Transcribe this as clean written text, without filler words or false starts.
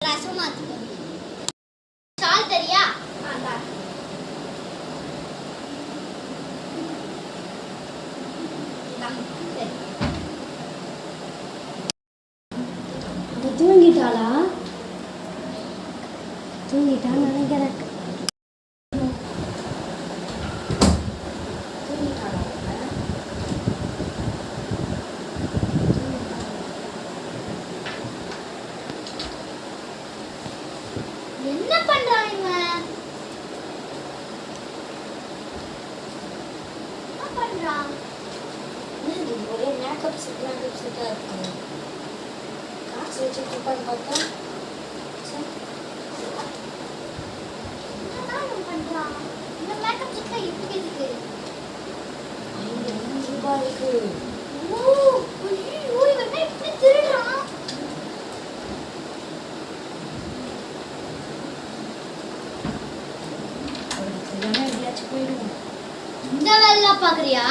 ரசம் மாத்துங்க. சால் தெரியா? தூங்கிட்டாளா? தூங்கிட்டான்னு நினைக்கிறேன். என்ன பண்றான் இவன்? என்ன பண்றான்? ஒரே மேக்கப் செட்டா இருக்கு. காசு வச்சுட்டு பார்த்தா என்னதான் இவன் பண்றான்? இந்த மேக்கப் செட்டா இவனுக்கு எதுக்கு? ₹5 இருக்கு. ஓ, ஐயோ, இவன் என்ன இப்படி திருடுறான்? அவருக்கு தெரியாம எங்கேயாச்சும் போயிடுவோம். இந்த வேலை பாக்குறியா?